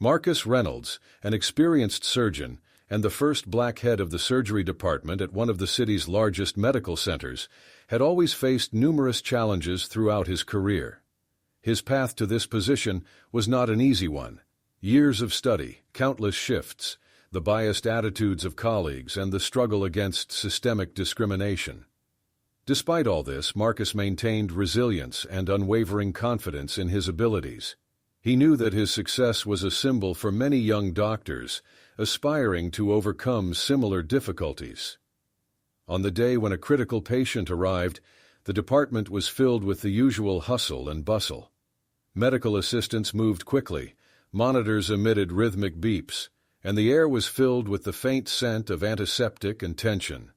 Marcus Reynolds, an experienced surgeon and the first black head of the surgery department at one of the city's largest medical centers, had always faced numerous challenges throughout his career. His path to this position was not an easy one. Years of study, countless shifts, the biased attitudes of colleagues, and the struggle against systemic discrimination. Despite all this, Marcus maintained resilience and unwavering confidence in his abilities. He knew that his success was a symbol for many young doctors aspiring to overcome similar difficulties. On the day when a critical patient arrived, the department was filled with the usual hustle and bustle. Medical assistants moved quickly, monitors emitted rhythmic beeps, and the air was filled with the faint scent of antiseptic and tension.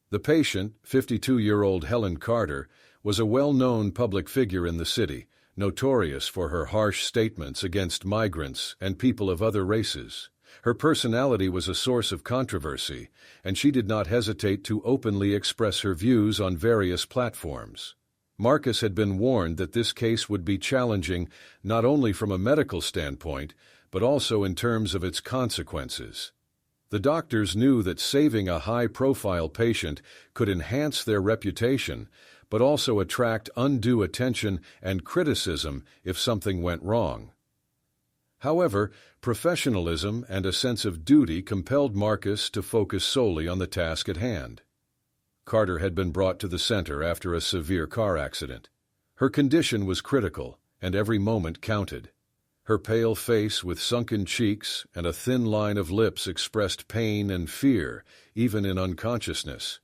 The patient, 52-year-old Helen Carter, was a well-known public figure in the city, notorious for her harsh statements against migrants and people of other races. Her personality was a source of controversy, and she did not hesitate to openly express her views on various platforms. Marcus had been warned that this case would be challenging not only from a medical standpoint, but also in terms of its consequences. The doctors knew that saving a high-profile patient could enhance their reputation, but also attract undue attention and criticism if something went wrong. However, professionalism and a sense of duty compelled Marcus to focus solely on the task at hand. Carter had been brought to the center after a severe car accident. Her condition was critical, and every moment counted. Her pale face with sunken cheeks and a thin line of lips expressed pain and fear, even in unconsciousness.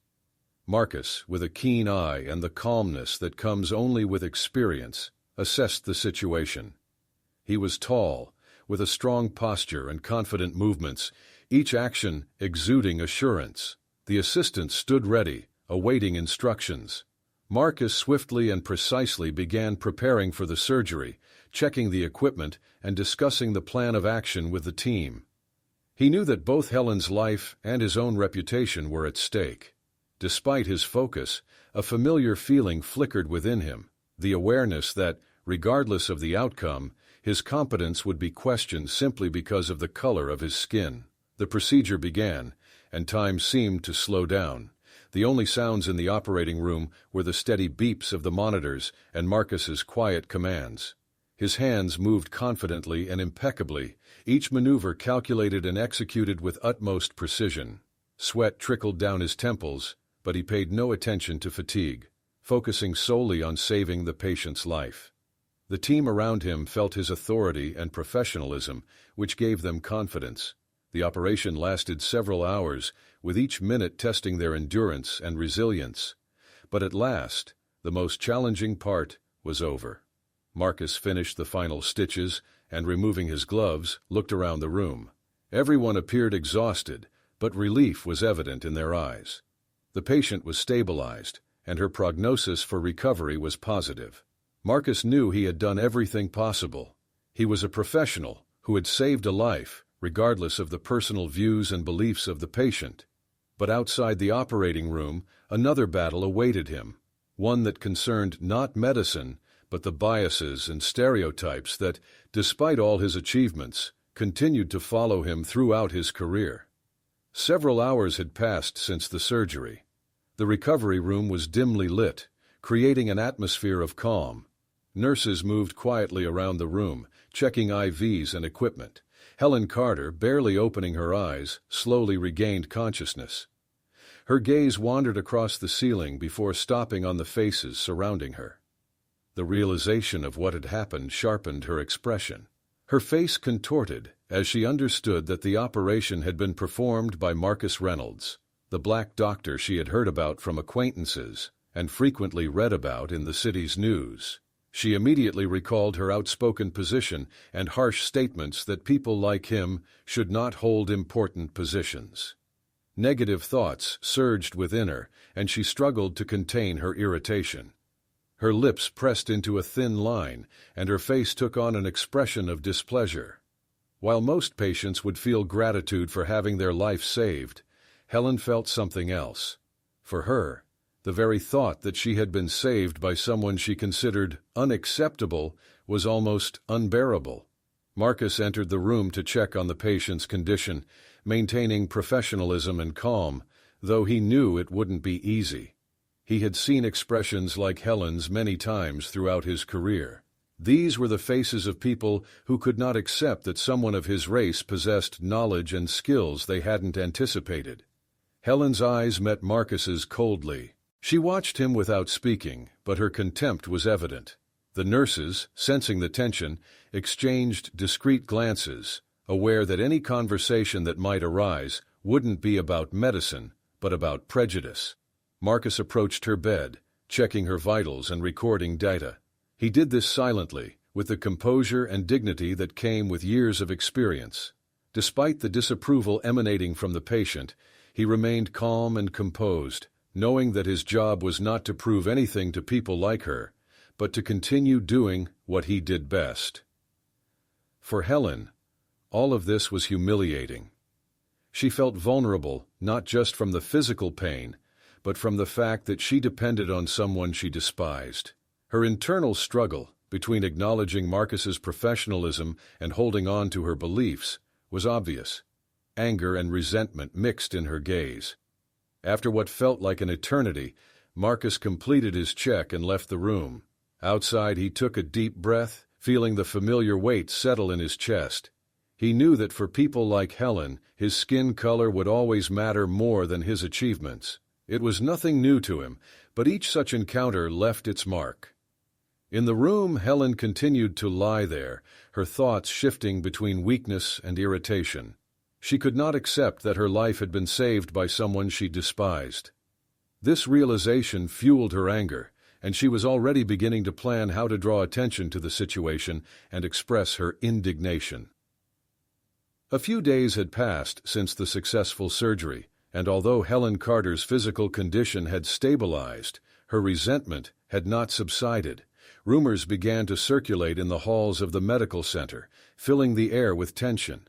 Marcus, with a keen eye and the calmness that comes only with experience, assessed the situation. He was tall, with a strong posture and confident movements, each action exuding assurance. The assistant stood ready, awaiting instructions. Marcus swiftly and precisely began preparing for the surgery, checking the equipment and discussing the plan of action with the team. He knew that both Helen's life and his own reputation were at stake. Despite his focus, a familiar feeling flickered within him, the awareness that, regardless of the outcome, his competence would be questioned simply because of the color of his skin. The procedure began, and time seemed to slow down. The only sounds in the operating room were the steady beeps of the monitors and Marcus's quiet commands. His hands moved confidently and impeccably, each maneuver calculated and executed with utmost precision. Sweat trickled down his temples, but he paid no attention to fatigue, focusing solely on saving the patient's life. The team around him felt his authority and professionalism, which gave them confidence. The operation lasted several hours, with each minute testing their endurance and resilience. But at last, the most challenging part was over. Marcus finished the final stitches and, removing his gloves, looked around the room. Everyone appeared exhausted, but relief was evident in their eyes. The patient was stabilized, and her prognosis for recovery was positive. Marcus knew he had done everything possible. He was a professional who had saved a life, regardless of the personal views and beliefs of the patient. But outside the operating room, another battle awaited him, one that concerned not medicine, but the biases and stereotypes that, despite all his achievements, continued to follow him throughout his career. Several hours had passed since the surgery. The recovery room was dimly lit, creating an atmosphere of calm. Nurses moved quietly around the room, checking IVs and equipment. Helen Carter, barely opening her eyes, slowly regained consciousness. Her gaze wandered across the ceiling before stopping on the faces surrounding her. The realization of what had happened sharpened her expression. Her face contorted as she understood that the operation had been performed by Marcus Reynolds, the black doctor she had heard about from acquaintances and frequently read about in the city's news. She immediately recalled her outspoken position and harsh statements that people like him should not hold important positions. Negative thoughts surged within her, and she struggled to contain her irritation. Her lips pressed into a thin line, and her face took on an expression of displeasure. While most patients would feel gratitude for having their life saved, Helen felt something else. For her, the very thought that she had been saved by someone she considered unacceptable was almost unbearable. Marcus entered the room to check on the patient's condition, maintaining professionalism and calm, though he knew it wouldn't be easy. He had seen expressions like Helen's many times throughout his career. These were the faces of people who could not accept that someone of his race possessed knowledge and skills they hadn't anticipated. Helen's eyes met Marcus's coldly. She watched him without speaking, but her contempt was evident. The nurses, sensing the tension, exchanged discreet glances, aware that any conversation that might arise wouldn't be about medicine, but about prejudice. Marcus approached her bed, checking her vitals and recording data. He did this silently, with the composure and dignity that came with years of experience. Despite the disapproval emanating from the patient, he remained calm and composed, knowing that his job was not to prove anything to people like her, but to continue doing what he did best. For Helen, all of this was humiliating. She felt vulnerable not just from the physical pain, but from the fact that she depended on someone she despised. Her internal struggle between acknowledging Marcus's professionalism and holding on to her beliefs was obvious. Anger and resentment mixed in her gaze. After what felt like an eternity, Marcus completed his check and left the room. Outside, he took a deep breath, feeling the familiar weight settle in his chest. He knew that for people like Helen, his skin color would always matter more than his achievements. It was nothing new to him, but each such encounter left its mark. In the room, Helen continued to lie there, her thoughts shifting between weakness and irritation. She could not accept that her life had been saved by someone she despised. This realization fueled her anger, and she was already beginning to plan how to draw attention to the situation and express her indignation. A few days had passed since the successful surgery, and although Helen Carter's physical condition had stabilized, her resentment had not subsided. Rumors began to circulate in the halls of the medical center, filling the air with tension.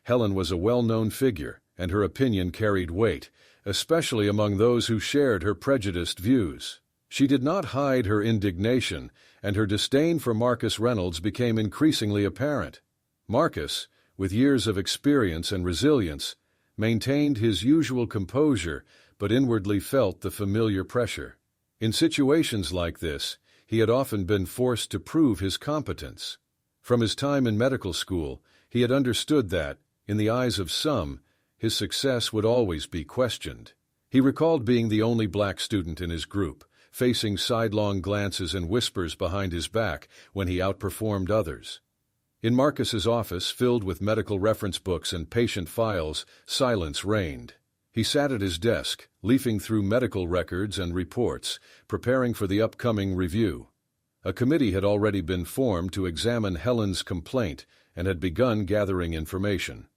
Helen was a well-known figure, and her opinion carried weight, especially among those who shared her prejudiced views. She did not hide her indignation, and her disdain for Marcus Reynolds became increasingly apparent. Marcus, with years of experience and resilience, maintained his usual composure, but inwardly felt the familiar pressure. In situations like this, he had often been forced to prove his competence. From his time in medical school, he had understood that, in the eyes of some, his success would always be questioned. He recalled being the only black student in his group, facing sidelong glances and whispers behind his back when he outperformed others. In Marcus's office, filled with medical reference books and patient files, silence reigned. He sat at his desk, leafing through medical records and reports, preparing for the upcoming review. A committee had already been formed to examine Helen's complaint and had begun gathering information.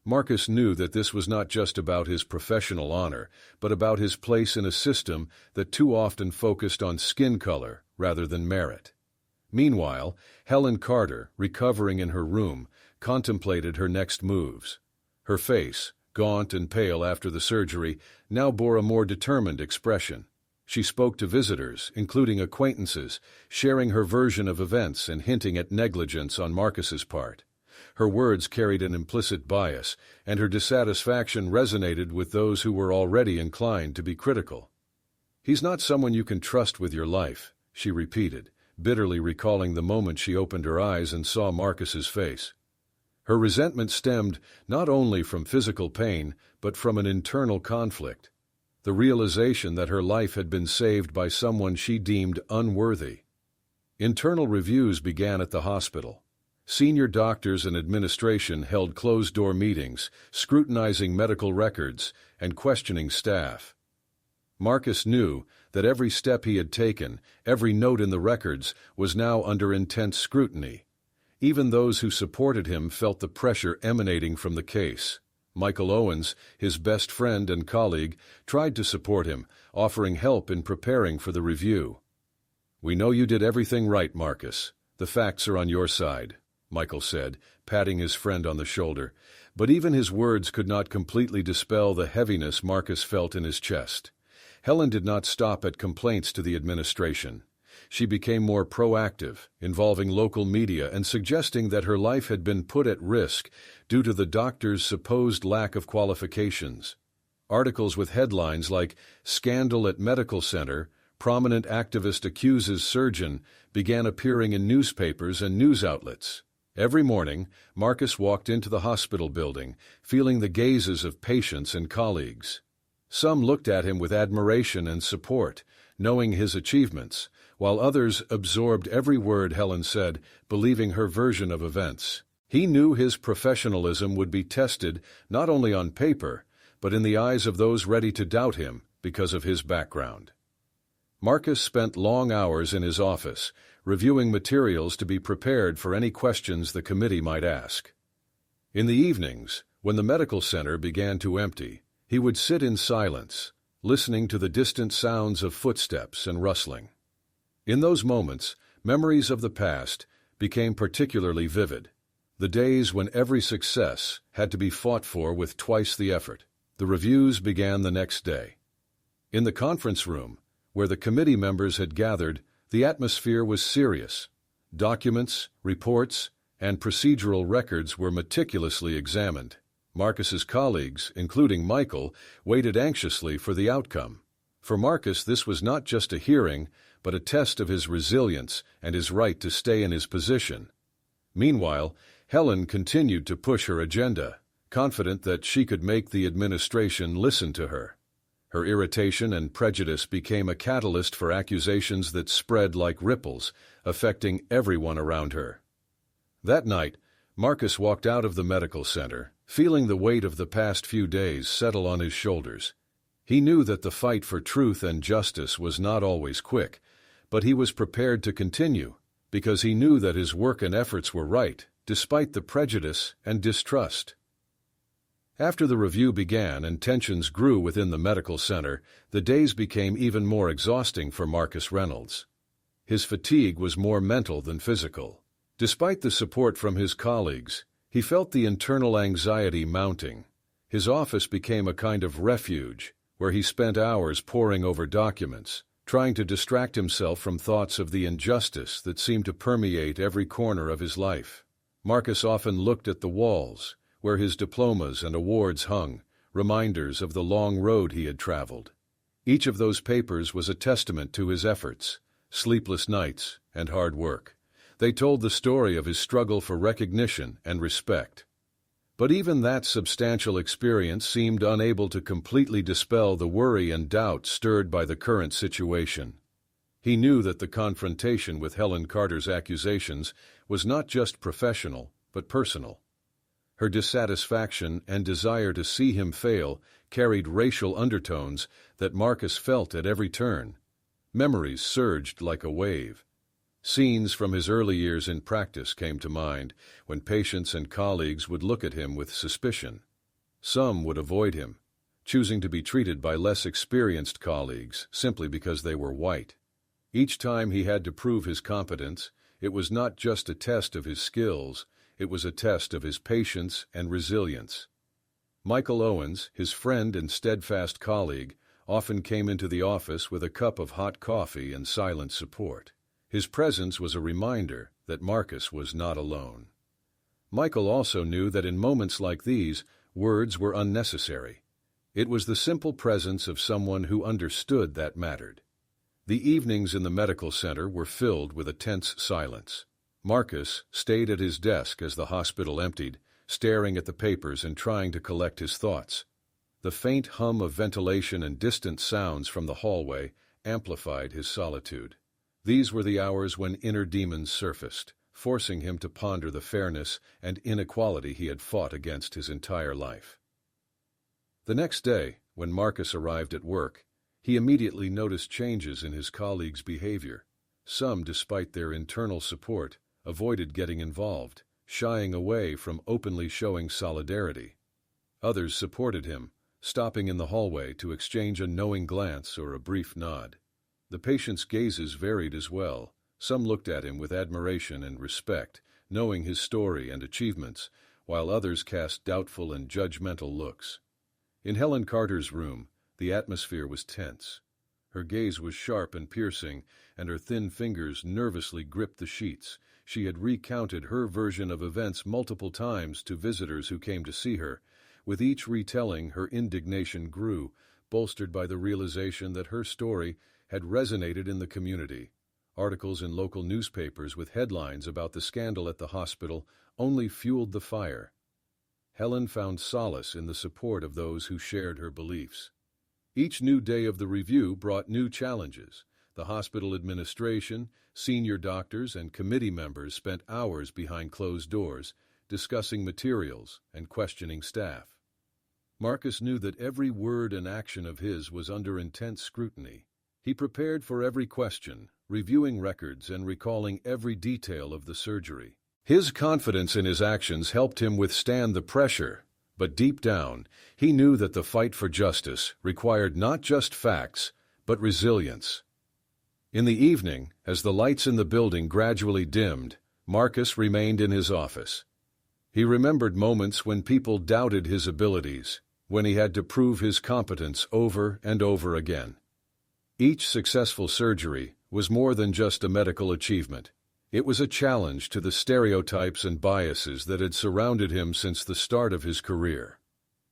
Marcus knew that this was not just about his professional honor, but about his place in a system that too often focused on skin color rather than merit. Meanwhile, Helen Carter, recovering in her room, contemplated her next moves. Her face, gaunt and pale after the surgery, now bore a more determined expression. She spoke to visitors, including acquaintances, sharing her version of events and hinting at negligence on Marcus's part. Her words carried an implicit bias, and her dissatisfaction resonated with those who were already inclined to be critical. "He's not someone you can trust with your life," she repeated, bitterly recalling the moment she opened her eyes and saw Marcus's face. Her resentment stemmed not only from physical pain, but from an internal conflict, the realization that her life had been saved by someone she deemed unworthy. Internal reviews began at the hospital. Senior doctors and administration held closed-door meetings, scrutinizing medical records and questioning staff. Marcus knew that every step he had taken, every note in the records, was now under intense scrutiny. Even those who supported him felt the pressure emanating from the case. Michael Owens, his best friend and colleague, tried to support him, offering help in preparing for the review. "We know you did everything right, Marcus. The facts are on your side," Michael said, patting his friend on the shoulder, but even his words could not completely dispel the heaviness Marcus felt in his chest. Helen did not stop at complaints to the administration. She became more proactive, involving local media and suggesting that her life had been put at risk due to the doctor's supposed lack of qualifications. Articles with headlines like "Scandal at Medical Center," "Prominent Activist Accuses Surgeon" began appearing in newspapers and news outlets. Every morning, Marcus walked into the hospital building, feeling the gazes of patients and colleagues. Some looked at him with admiration and support, knowing his achievements, while others absorbed every word Helen said, believing her version of events. He knew his professionalism would be tested not only on paper, but in the eyes of those ready to doubt him because of his background. Marcus spent long hours in his office, reviewing materials to be prepared for any questions the committee might ask. In the evenings, when the medical center began to empty, he would sit in silence, listening to the distant sounds of footsteps and rustling. In those moments, memories of the past became particularly vivid. The days when every success had to be fought for with twice the effort. The reviews began the next day. In the conference room, where the committee members had gathered, the atmosphere was serious. Documents, reports, and procedural records were meticulously examined. Marcus's colleagues, including Michael, waited anxiously for the outcome. For Marcus, this was not just a hearing, but a test of his resilience and his right to stay in his position. Meanwhile, Helen continued to push her agenda, confident that she could make the administration listen to her. Her irritation and prejudice became a catalyst for accusations that spread like ripples, affecting everyone around her. That night, Marcus walked out of the medical center, feeling the weight of the past few days settle on his shoulders. He knew that the fight for truth and justice was not always quick, but he was prepared to continue, because he knew that his work and efforts were right, despite the prejudice and distrust. After the review began and tensions grew within the medical center, the days became even more exhausting for Marcus Reynolds. His fatigue was more mental than physical. Despite the support from his colleagues, he felt the internal anxiety mounting. His office became a kind of refuge, where he spent hours poring over documents, trying to distract himself from thoughts of the injustice that seemed to permeate every corner of his life. Marcus often looked at the walls, where his diplomas and awards hung, reminders of the long road he had traveled. Each of those papers was a testament to his efforts, sleepless nights, and hard work. They told the story of his struggle for recognition and respect. But even that substantial experience seemed unable to completely dispel the worry and doubt stirred by the current situation. He knew that the confrontation with Helen Carter's accusations was not just professional, but personal. Her dissatisfaction and desire to see him fail carried racial undertones that Marcus felt at every turn. Memories surged like a wave. Scenes from his early years in practice came to mind, when patients and colleagues would look at him with suspicion. Some would avoid him, choosing to be treated by less experienced colleagues simply because they were white. Each time he had to prove his competence, it was not just a test of his skills, it was a test of his patience and resilience. Michael Owens, his friend and steadfast colleague, often came into the office with a cup of hot coffee and silent support. His presence was a reminder that Marcus was not alone. Michael also knew that in moments like these, words were unnecessary. It was the simple presence of someone who understood that mattered. The evenings in the medical center were filled with a tense silence. Marcus stayed at his desk as the hospital emptied, staring at the papers and trying to collect his thoughts. The faint hum of ventilation and distant sounds from the hallway amplified his solitude. These were the hours when inner demons surfaced, forcing him to ponder the fairness and inequality he had fought against his entire life. The next day, when Marcus arrived at work, he immediately noticed changes in his colleagues' behavior. Some, despite their internal support, avoided getting involved, shying away from openly showing solidarity. Others supported him, stopping in the hallway to exchange a knowing glance or a brief nod. The patients' gazes varied as well. Some looked at him with admiration and respect, knowing his story and achievements, while others cast doubtful and judgmental looks. In Helen Carter's room, the atmosphere was tense. Her gaze was sharp and piercing, and her thin fingers nervously gripped the sheets. She had recounted her version of events multiple times to visitors who came to see her. With each retelling, her indignation grew, bolstered by the realization that her story had resonated in the community. Articles in local newspapers with headlines about the scandal at the hospital only fueled the fire. Helen found solace in the support of those who shared her beliefs. Each new day of the review brought new challenges. The hospital administration, senior doctors, and committee members spent hours behind closed doors, discussing materials and questioning staff. Marcus knew that every word and action of his was under intense scrutiny. He prepared for every question, reviewing records and recalling every detail of the surgery. His confidence in his actions helped him withstand the pressure, but deep down, he knew that the fight for justice required not just facts, but resilience. In the evening, as the lights in the building gradually dimmed, Marcus remained in his office. He remembered moments when people doubted his abilities, when he had to prove his competence over and over again. Each successful surgery was more than just a medical achievement. It was a challenge to the stereotypes and biases that had surrounded him since the start of his career.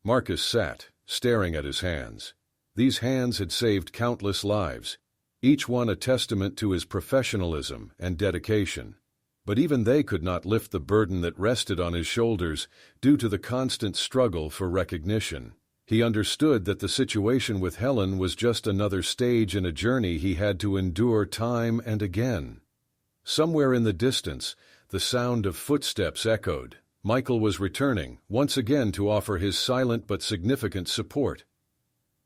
Marcus sat, staring at his hands. These hands had saved countless lives, each one a testament to his professionalism and dedication. But even they could not lift the burden that rested on his shoulders due to the constant struggle for recognition. He understood that the situation with Helen was just another stage in a journey he had to endure time and again. Somewhere in the distance, the sound of footsteps echoed. Michael was returning, once again to offer his silent but significant support.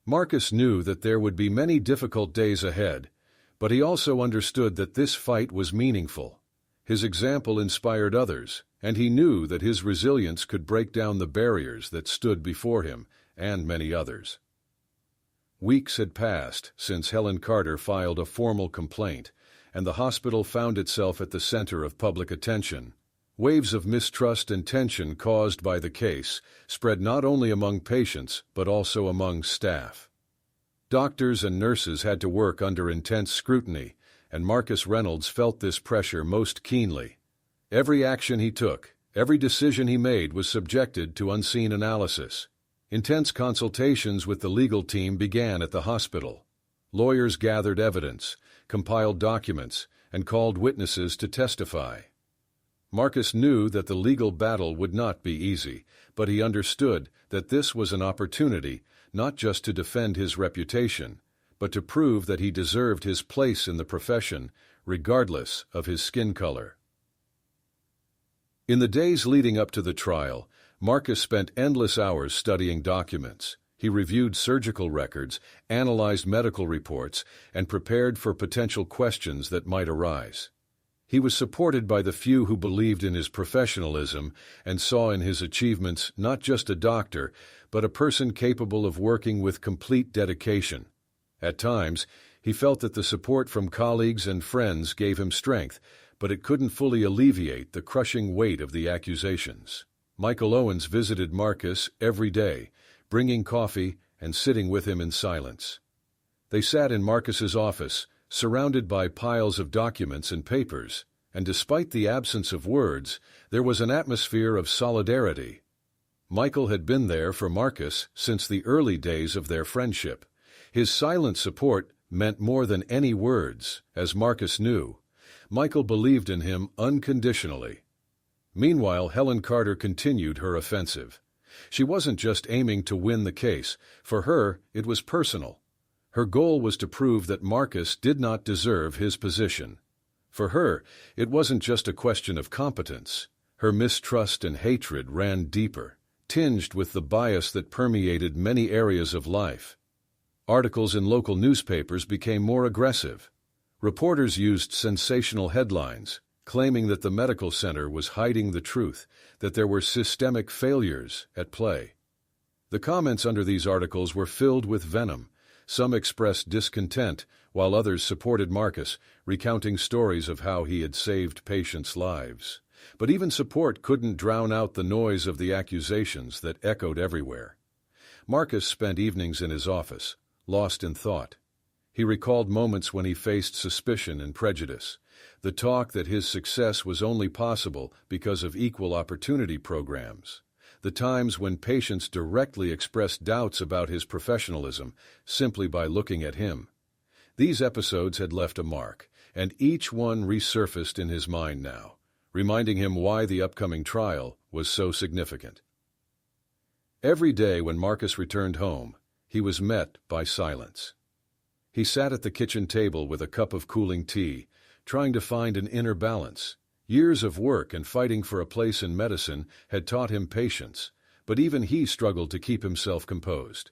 Marcus knew that there would be many difficult days ahead, but he also understood that this fight was meaningful. His example inspired others, and he knew that his resilience could break down the barriers that stood before him and many others. Weeks had passed since Helen Carter filed a formal complaint, and the hospital found itself at the center of public attention. Waves of mistrust and tension caused by the case spread not only among patients but also among staff. Doctors and nurses had to work under intense scrutiny, and Marcus Reynolds felt this pressure most keenly. Every action he took, every decision he made was subjected to unseen analysis. Intense consultations with the legal team began at the hospital. Lawyers gathered evidence, compiled documents, and called witnesses to testify. Marcus knew that the legal battle would not be easy, but he understood that this was an opportunity not just to defend his reputation, but to prove that he deserved his place in the profession, regardless of his skin color. In the days leading up to the trial, Marcus spent endless hours studying documents. He reviewed surgical records, analyzed medical reports, and prepared for potential questions that might arise. He was supported by the few who believed in his professionalism and saw in his achievements not just a doctor, but a person capable of working with complete dedication. At times, he felt that the support from colleagues and friends gave him strength, but it couldn't fully alleviate the crushing weight of the accusations. Michael Owens visited Marcus every day, bringing coffee and sitting with him in silence. They sat in Marcus's office, surrounded by piles of documents and papers, and despite the absence of words, there was an atmosphere of solidarity. Michael had been there for Marcus since the early days of their friendship. His silent support meant more than any words, as Marcus knew. Michael believed in him unconditionally. Meanwhile, Helen Carter continued her offensive. She wasn't just aiming to win the case. For her, it was personal. Her goal was to prove that Marcus did not deserve his position. For her, it wasn't just a question of competence. Her mistrust and hatred ran deeper, tinged with the bias that permeated many areas of life. Articles in local newspapers became more aggressive. Reporters used sensational headlines, claiming that the medical center was hiding the truth, that there were systemic failures at play. The comments under these articles were filled with venom. Some expressed discontent, while others supported Marcus, recounting stories of how he had saved patients' lives. But even support couldn't drown out the noise of the accusations that echoed everywhere. Marcus spent evenings in his office, lost in thought. He recalled moments when he faced suspicion and prejudice, the talk that his success was only possible because of equal opportunity programs, the times when patients directly expressed doubts about his professionalism simply by looking at him. These episodes had left a mark, and each one resurfaced in his mind now, reminding him why the upcoming trial was so significant. Every day when Marcus returned home, he was met by silence. He sat at the kitchen table with a cup of cooling tea, trying to find an inner balance. Years of work and fighting for a place in medicine had taught him patience, but even he struggled to keep himself composed.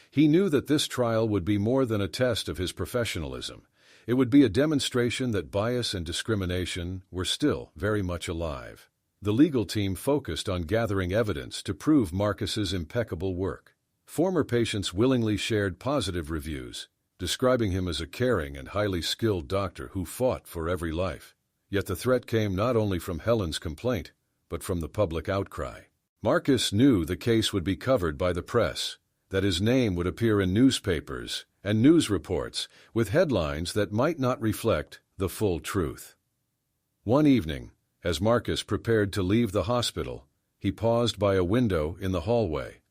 He knew that this trial would be more than a test of his professionalism. It would be a demonstration that bias and discrimination were still very much alive. The legal team focused on gathering evidence to prove Marcus's impeccable work. Former patients willingly shared positive reviews, describing him as a caring and highly skilled doctor who fought for every life. Yet the threat came not only from Helen's complaint, but from the public outcry. Marcus knew the case would be covered by the press, that his name would appear in newspapers and news reports with headlines that might not reflect the full truth. One evening, as Marcus prepared to leave the hospital, he paused by a window in the hallway.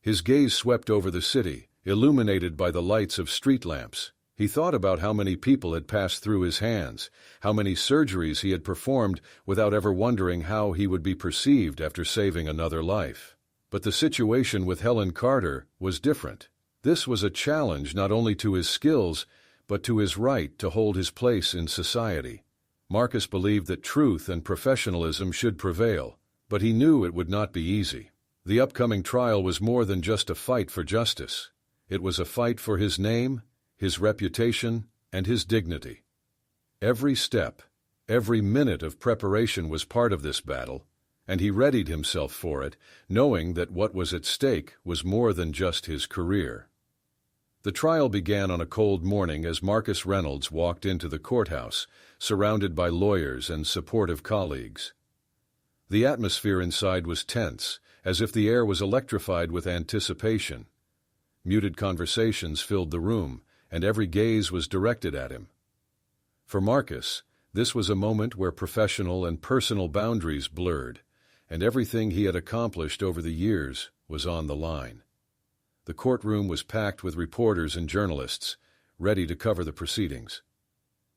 His gaze swept over the city, illuminated by the lights of street lamps. He thought about how many people had passed through his hands, how many surgeries he had performed without ever wondering how he would be perceived after saving another life. But the situation with Helen Carter was different. This was a challenge not only to his skills, but to his right to hold his place in society. Marcus believed that truth and professionalism should prevail, but he knew it would not be easy. The upcoming trial was more than just a fight for justice. It was a fight for his name, his reputation, and his dignity. Every step, every minute of preparation was part of this battle, and he readied himself for it, knowing that what was at stake was more than just his career. The trial began on a cold morning as Marcus Reynolds walked into the courthouse, surrounded by lawyers and supportive colleagues. The atmosphere inside was tense, as if the air was electrified with anticipation. Muted conversations filled the room, and every gaze was directed at him. For Marcus, this was a moment where professional and personal boundaries blurred, and everything he had accomplished over the years was on the line. The courtroom was packed with reporters and journalists, ready to cover the proceedings.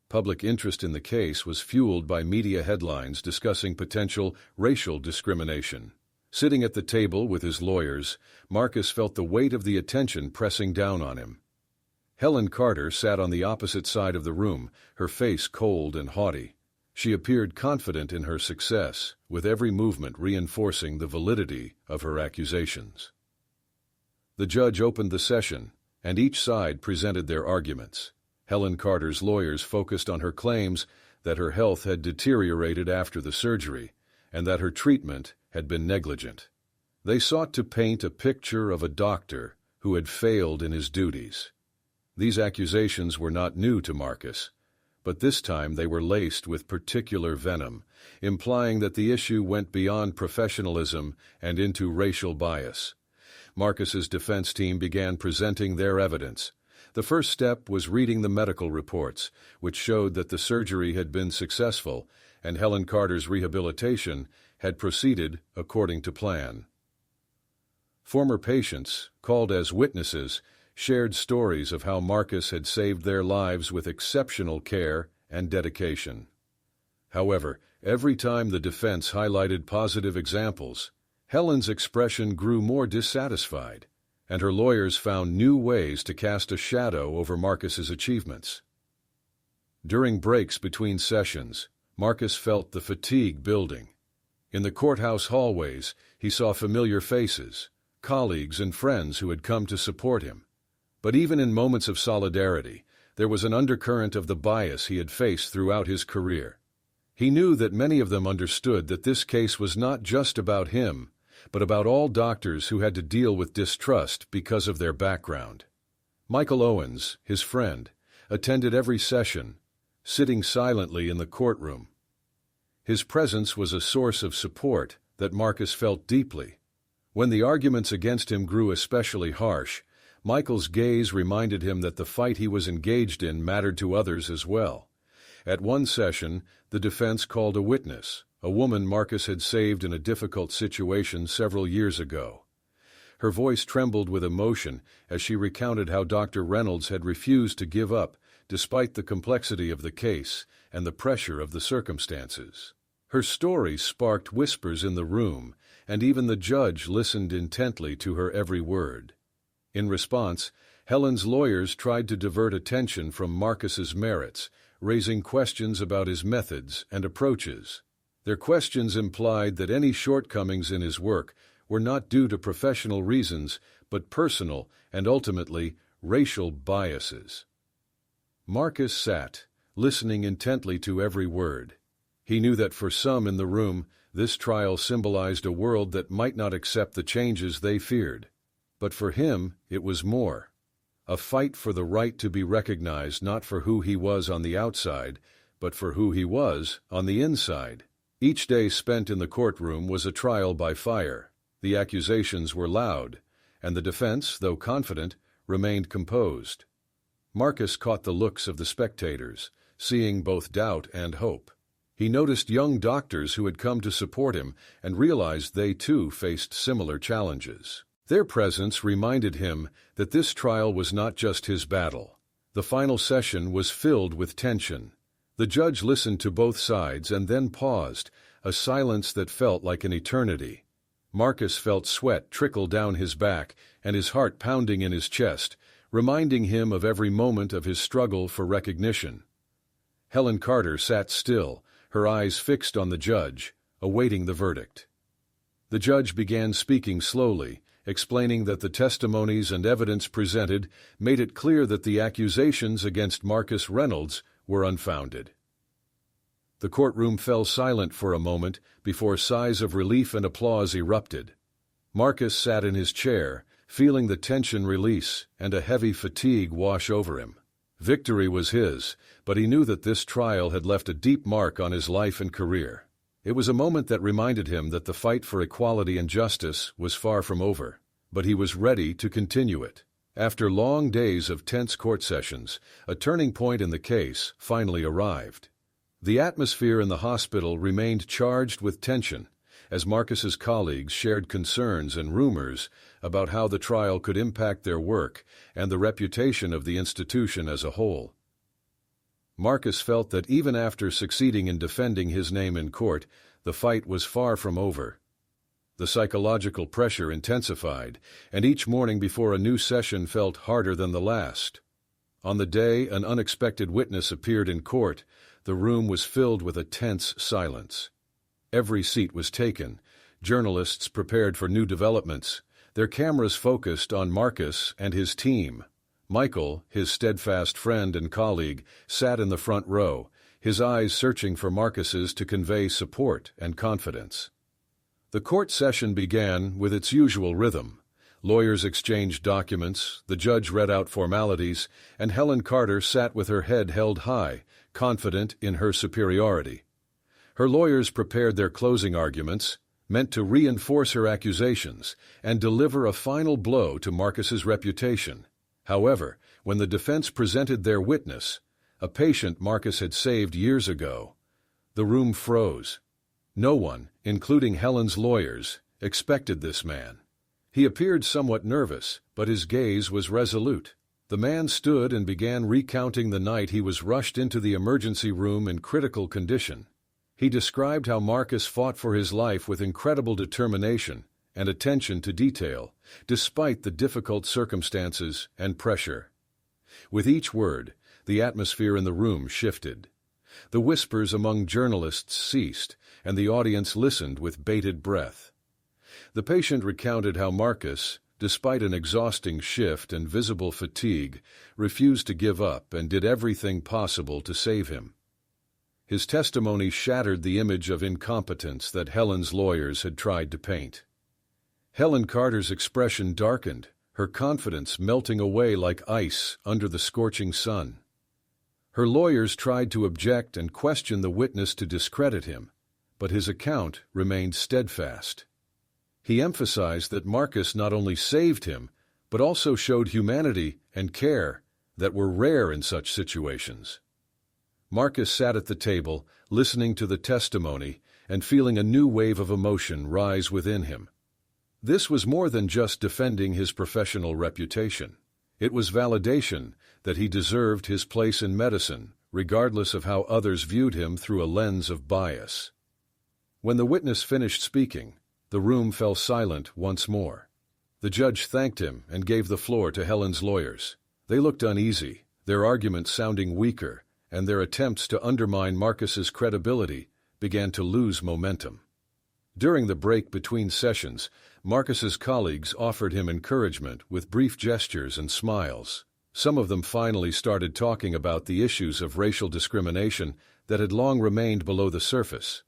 Public interest in the case was fueled by media headlines discussing potential racial discrimination. Sitting at the table with his lawyers, Marcus felt the weight of the attention pressing down on him. Helen Carter sat on the opposite side of the room, her face cold and haughty. She appeared confident in her success, with every movement reinforcing the validity of her accusations. The judge opened the session, and each side presented their arguments. Helen Carter's lawyers focused on her claims that her health had deteriorated after the surgery, and that her treatment had been negligent. They sought to paint a picture of a doctor who had failed in his duties. These accusations were not new to Marcus, but this time they were laced with particular venom, implying that the issue went beyond professionalism and into racial bias. Marcus's defense team began presenting their evidence. The first step was reading the medical reports, which showed that the surgery had been successful and Helen Carter's rehabilitation had proceeded according to plan. Former patients, called as witnesses, shared stories of how Marcus had saved their lives with exceptional care and dedication. However, every time the defense highlighted positive examples, Helen's expression grew more dissatisfied, and her lawyers found new ways to cast a shadow over Marcus's achievements. During breaks between sessions, Marcus felt the fatigue building. In the courthouse hallways, he saw familiar faces, colleagues and friends who had come to support him. But even in moments of solidarity, there was an undercurrent of the bias he had faced throughout his career. He knew that many of them understood that this case was not just about him, but about all doctors who had to deal with distrust because of their background. Michael Owens, his friend, attended every session, sitting silently in the courtroom. His presence was a source of support that Marcus felt deeply. When the arguments against him grew especially harsh, Michael's gaze reminded him that the fight he was engaged in mattered to others as well. At one session, the defense called a witness, a woman Marcus had saved in a difficult situation several years ago. Her voice trembled with emotion as she recounted how Dr. Reynolds had refused to give up despite the complexity of the case and the pressure of the circumstances. Her story sparked whispers in the room, and even the judge listened intently to her every word. In response, Helen's lawyers tried to divert attention from Marcus's merits, raising questions about his methods and approaches. Their questions implied that any shortcomings in his work were not due to professional reasons, but personal and ultimately racial biases. Marcus sat, listening intently to every word. He knew that for some in the room, this trial symbolized a world that might not accept the changes they feared. But for him, it was more. A fight for the right to be recognized not for who he was on the outside, but for who he was on the inside. Each day spent in the courtroom was a trial by fire. The accusations were loud, and the defense, though confident, remained composed. Marcus caught the looks of the spectators, seeing both doubt and hope. He noticed young doctors who had come to support him and realized they too faced similar challenges. Their presence reminded him that this trial was not just his battle. The final session was filled with tension. The judge listened to both sides and then paused, a silence that felt like an eternity. Marcus felt sweat trickle down his back and his heart pounding in his chest, reminding him of every moment of his struggle for recognition. Helen Carter sat still, her eyes fixed on the judge, awaiting the verdict. The judge began speaking slowly, explaining that the testimonies and evidence presented made it clear that the accusations against Marcus Reynolds were unfounded. The courtroom fell silent for a moment before sighs of relief and applause erupted. Marcus sat in his chair, feeling the tension release and a heavy fatigue wash over him. Victory was his, but he knew that this trial had left a deep mark on his life and career. It was a moment that reminded him that the fight for equality and justice was far from over, but he was ready to continue it. After long days of tense court sessions, a turning point in the case finally arrived. The atmosphere in the hospital remained charged with tension, as Marcus's colleagues shared concerns and rumors about how the trial could impact their work and the reputation of the institution as a whole. Marcus felt that even after succeeding in defending his name in court, the fight was far from over. The psychological pressure intensified, and each morning before a new session felt harder than the last. On the day an unexpected witness appeared in court, the room was filled with a tense silence. Every seat was taken, journalists prepared for new developments, their cameras focused on Marcus and his team. Michael, his steadfast friend and colleague, sat in the front row, his eyes searching for Marcus's to convey support and confidence. The court session began with its usual rhythm. Lawyers exchanged documents, the judge read out formalities, and Helen Carter sat with her head held high, confident in her superiority. Her lawyers prepared their closing arguments, meant to reinforce her accusations and deliver a final blow to Marcus's reputation. However, when the defense presented their witness, a patient Marcus had saved years ago, the room froze. No one, including Helen's lawyers, expected this man. He appeared somewhat nervous, but his gaze was resolute. The man stood and began recounting the night he was rushed into the emergency room in critical condition. He described how Marcus fought for his life with incredible determination and attention to detail, despite the difficult circumstances and pressure. With each word, the atmosphere in the room shifted. The whispers among journalists ceased, and the audience listened with bated breath. The patient recounted how Marcus, despite an exhausting shift and visible fatigue, refused to give up and did everything possible to save him. His testimony shattered the image of incompetence that Helen's lawyers had tried to paint. Helen Carter's expression darkened, her confidence melting away like ice under the scorching sun. Her lawyers tried to object and question the witness to discredit him, but his account remained steadfast. He emphasized that Marcus not only saved him, but also showed humanity and care that were rare in such situations. Marcus sat at the table, listening to the testimony and feeling a new wave of emotion rise within him. This was more than just defending his professional reputation. It was validation that he deserved his place in medicine, regardless of how others viewed him through a lens of bias. When the witness finished speaking, the room fell silent once more. The judge thanked him and gave the floor to Helen's lawyers. They looked uneasy, their arguments sounding weaker, and their attempts to undermine Marcus's credibility began to lose momentum. During the break between sessions, Marcus's colleagues offered him encouragement with brief gestures and smiles. Some of them finally started talking about the issues of racial discrimination that had long remained below the surface.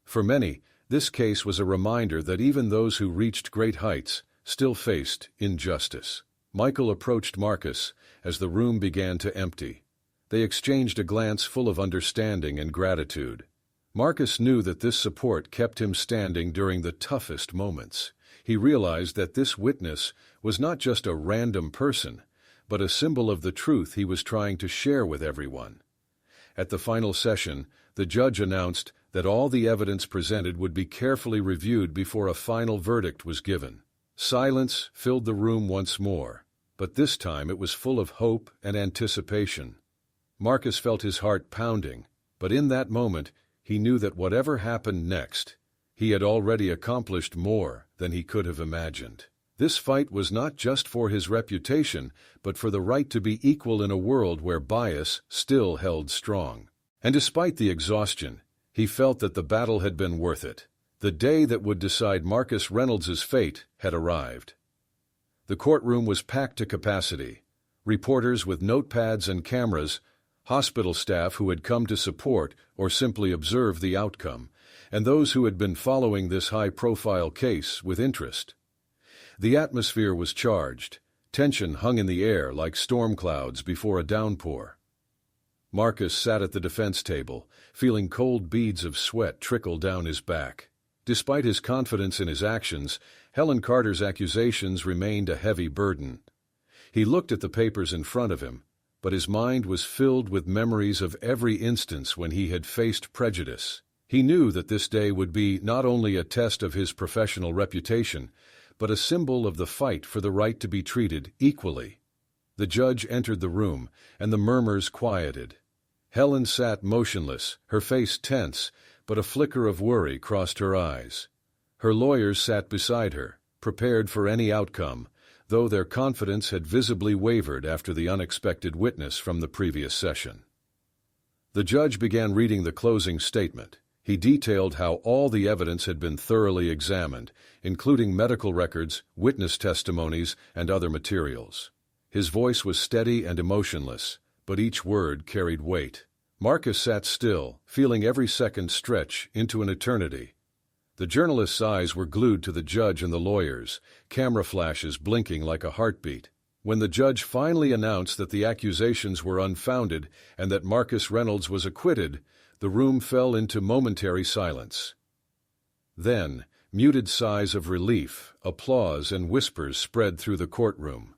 For many, this case was a reminder that even those who reached great heights still faced injustice. Michael approached Marcus as the room began to empty. They exchanged a glance full of understanding and gratitude. Marcus knew that this support kept him standing during the toughest moments. He realized that this witness was not just a random person, but a symbol of the truth he was trying to share with everyone. At the final session, the judge announced that all the evidence presented would be carefully reviewed before a final verdict was given. Silence filled the room once more, but this time it was full of hope and anticipation. Marcus felt his heart pounding, but in that moment he knew that whatever happened next, he had already accomplished more than he could have imagined. This fight was not just for his reputation, but for the right to be equal in a world where bias still held strong. And despite the exhaustion, he felt that the battle had been worth it. The day that would decide Marcus Reynolds' fate had arrived. The courtroom was packed to capacity. Reporters with notepads and cameras, hospital staff who had come to support or simply observe the outcome, and those who had been following this high-profile case with interest. The atmosphere was charged. Tension hung in the air like storm clouds before a downpour. Marcus sat at the defense table, feeling cold beads of sweat trickle down his back. Despite his confidence in his actions, Helen Carter's accusations remained a heavy burden. He looked at the papers in front of him, but his mind was filled with memories of every instance when he had faced prejudice. He knew that this day would be not only a test of his professional reputation, but a symbol of the fight for the right to be treated equally. The judge entered the room, and the murmurs quieted. Helen sat motionless, her face tense, but a flicker of worry crossed her eyes. Her lawyers sat beside her, prepared for any outcome, though their confidence had visibly wavered after the unexpected witness from the previous session. The judge began reading the closing statement. He detailed how all the evidence had been thoroughly examined, including medical records, witness testimonies, and other materials. His voice was steady and emotionless, but each word carried weight. Marcus sat still, feeling every second stretch into an eternity. The journalist's eyes were glued to the judge and the lawyers, camera flashes blinking like a heartbeat. When the judge finally announced that the accusations were unfounded and that Marcus Reynolds was acquitted, the room fell into momentary silence. Then, muted sighs of relief, applause, and whispers spread through the courtroom.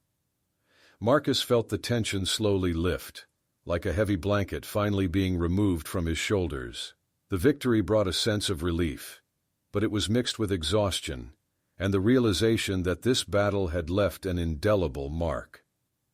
Marcus felt the tension slowly lift, like a heavy blanket finally being removed from his shoulders. The victory brought a sense of relief, but it was mixed with exhaustion and the realization that this battle had left an indelible mark.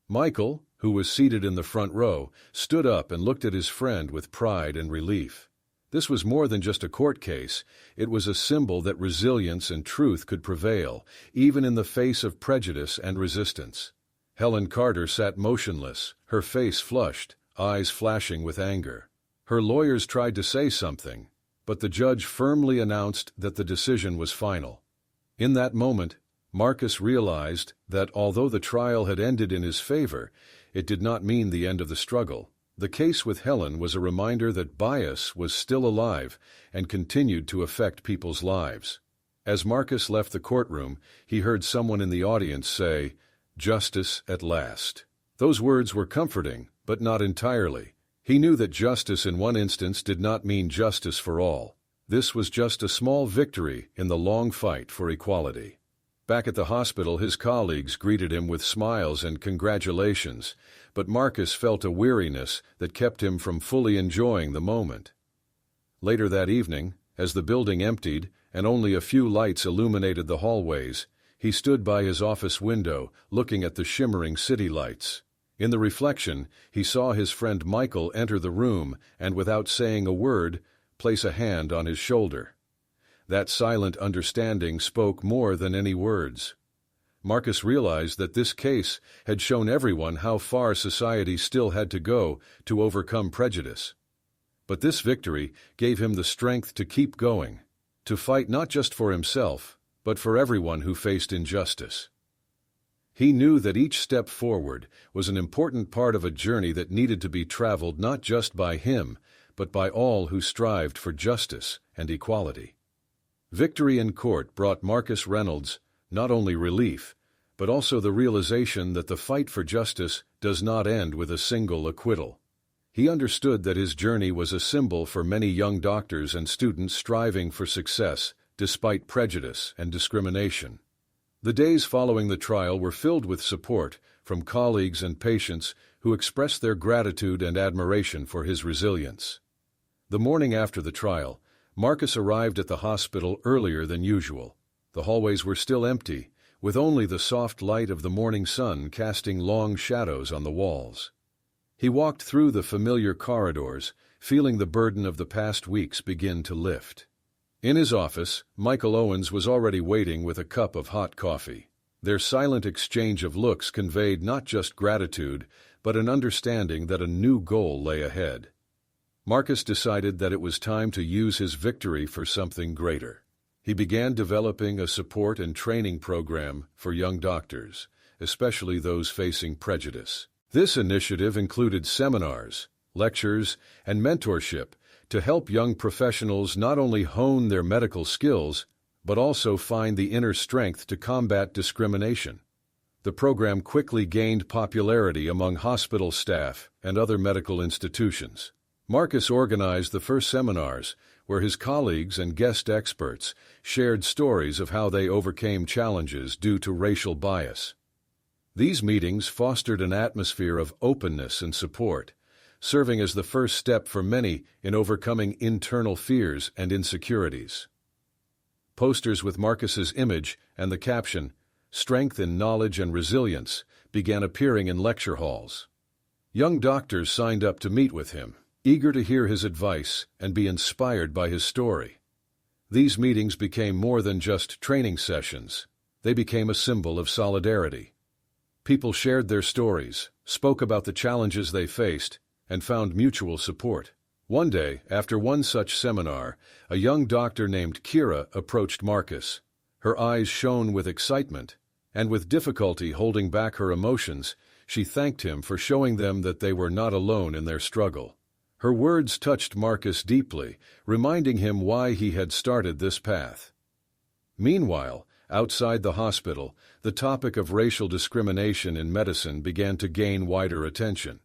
Michael, who was seated in the front row, stood up and looked at his friend with pride and relief. This was more than just a court case. It was a symbol that resilience and truth could prevail, even in the face of prejudice and resistance. Helen Carter sat motionless, her face flushed, eyes flashing with anger. Her lawyers tried to say something, but the judge firmly announced that the decision was final. In that moment, Marcus realized that although the trial had ended in his favor, it did not mean the end of the struggle. The case with Helen was a reminder that bias was still alive and continued to affect people's lives. As Marcus left the courtroom, he heard someone in the audience say, "Justice at last." Those words were comforting, but not entirely. He knew that justice in one instance did not mean justice for all. This was just a small victory in the long fight for equality. Back at the hospital, his colleagues greeted him with smiles and congratulations, but Marcus felt a weariness that kept him from fully enjoying the moment. Later that evening, as the building emptied and only a few lights illuminated the hallways, he stood by his office window, looking at the shimmering city lights. In the reflection, he saw his friend Michael enter the room and, without saying a word, place a hand on his shoulder. That silent understanding spoke more than any words. Marcus realized that this case had shown everyone how far society still had to go to overcome prejudice. But this victory gave him the strength to keep going, to fight not just for himself, but for everyone who faced injustice. He knew that each step forward was an important part of a journey that needed to be traveled not just by him, but by all who strived for justice and equality. Victory in court brought Marcus Reynolds not only relief, but also the realization that the fight for justice does not end with a single acquittal. He understood that his journey was a symbol for many young doctors and students striving for success despite prejudice and discrimination. The days following the trial were filled with support from colleagues and patients who expressed their gratitude and admiration for his resilience. The morning after the trial, Marcus arrived at the hospital earlier than usual. The hallways were still empty, with only the soft light of the morning sun casting long shadows on the walls. He walked through the familiar corridors, feeling the burden of the past weeks begin to lift. In his office, Michael Owens was already waiting with a cup of hot coffee. Their silent exchange of looks conveyed not just gratitude, but an understanding that a new goal lay ahead. Marcus decided that it was time to use his victory for something greater. He began developing a support and training program for young doctors, especially those facing prejudice. This initiative included seminars, lectures, and mentorship to help young professionals not only hone their medical skills, but also find the inner strength to combat discrimination. The program quickly gained popularity among hospital staff and other medical institutions. Marcus organized the first seminars, where his colleagues and guest experts shared stories of how they overcame challenges due to racial bias. These meetings fostered an atmosphere of openness and support, serving as the first step for many in overcoming internal fears and insecurities. Posters with Marcus's image and the caption, "Strength in Knowledge and Resilience," began appearing in lecture halls. Young doctors signed up to meet with him, eager to hear his advice and be inspired by his story. These meetings became more than just training sessions. They became a symbol of solidarity. People shared their stories, spoke about the challenges they faced, and found mutual support. One day, after one such seminar, a young doctor named Kira approached Marcus. Her eyes shone with excitement, and with difficulty holding back her emotions, she thanked him for showing them that they were not alone in their struggle. Her words touched Marcus deeply, reminding him why he had started this path. Meanwhile, outside the hospital, the topic of racial discrimination in medicine began to gain wider attention.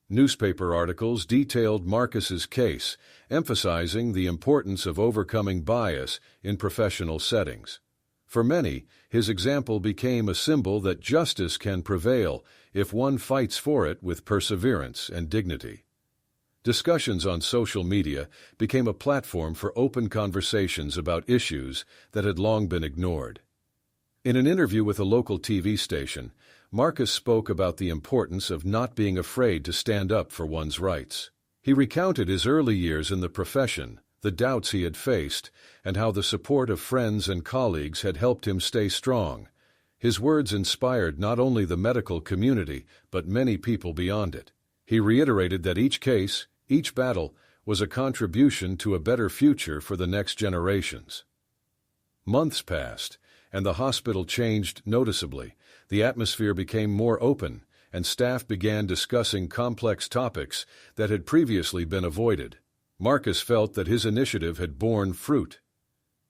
Newspaper articles detailed Marcus's case, emphasizing the importance of overcoming bias in professional settings. For many, his example became a symbol that justice can prevail if one fights for it with perseverance and dignity. Discussions on social media became a platform for open conversations about issues that had long been ignored. In an interview with a local TV station, Marcus spoke about the importance of not being afraid to stand up for one's rights. He recounted his early years in the profession, the doubts he had faced, and how the support of friends and colleagues had helped him stay strong. His words inspired not only the medical community, but many people beyond it. He reiterated that each case, each battle, was a contribution to a better future for the next generations. Months passed, and the hospital changed noticeably. The atmosphere became more open, and staff began discussing complex topics that had previously been avoided. Marcus felt that his initiative had borne fruit.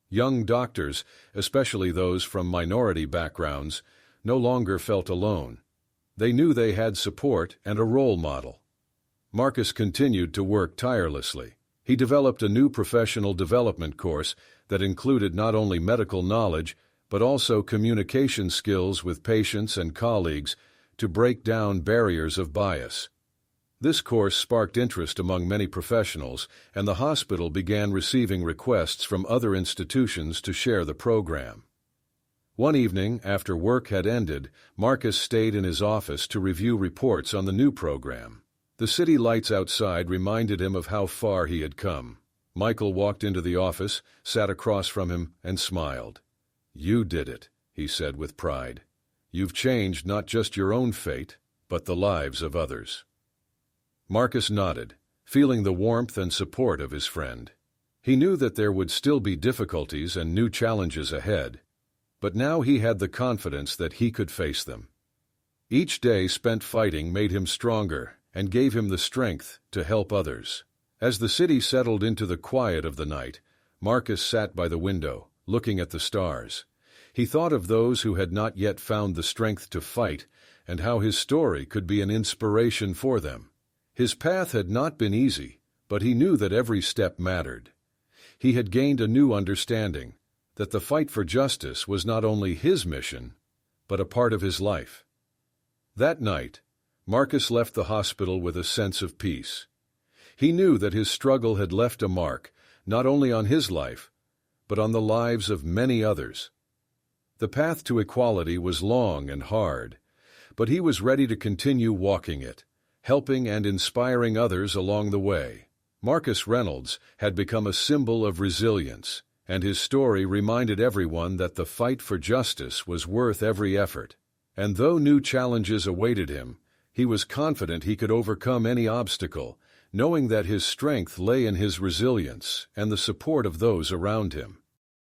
Young doctors, especially those from minority backgrounds, no longer felt alone. They knew they had support and a role model. Marcus continued to work tirelessly. He developed a new professional development course that included not only medical knowledge, but also communication skills with patients and colleagues to break down barriers of bias. This course sparked interest among many professionals, and the hospital began receiving requests from other institutions to share the program. One evening, after work had ended, Marcus stayed in his office to review reports on the new program. The city lights outside reminded him of how far he had come. Michael walked into the office, sat across from him, and smiled. "You did it," he said with pride. "You've changed not just your own fate, but the lives of others." Marcus nodded, feeling the warmth and support of his friend. He knew that there would still be difficulties and new challenges ahead, but now he had the confidence that he could face them. Each day spent fighting made him stronger and gave him the strength to help others. As the city settled into the quiet of the night, Marcus sat by the window, looking at the stars. He thought of those who had not yet found the strength to fight and how his story could be an inspiration for them. His path had not been easy, but he knew that every step mattered. He had gained a new understanding that the fight for justice was not only his mission, but a part of his life. That night, Marcus left the hospital with a sense of peace. He knew that his struggle had left a mark, not only on his life, but on the lives of many others. The path to equality was long and hard, but he was ready to continue walking it, helping and inspiring others along the way. Marcus Reynolds had become a symbol of resilience, and his story reminded everyone that the fight for justice was worth every effort. And though new challenges awaited him, he was confident he could overcome any obstacle, knowing that his strength lay in his resilience and the support of those around him.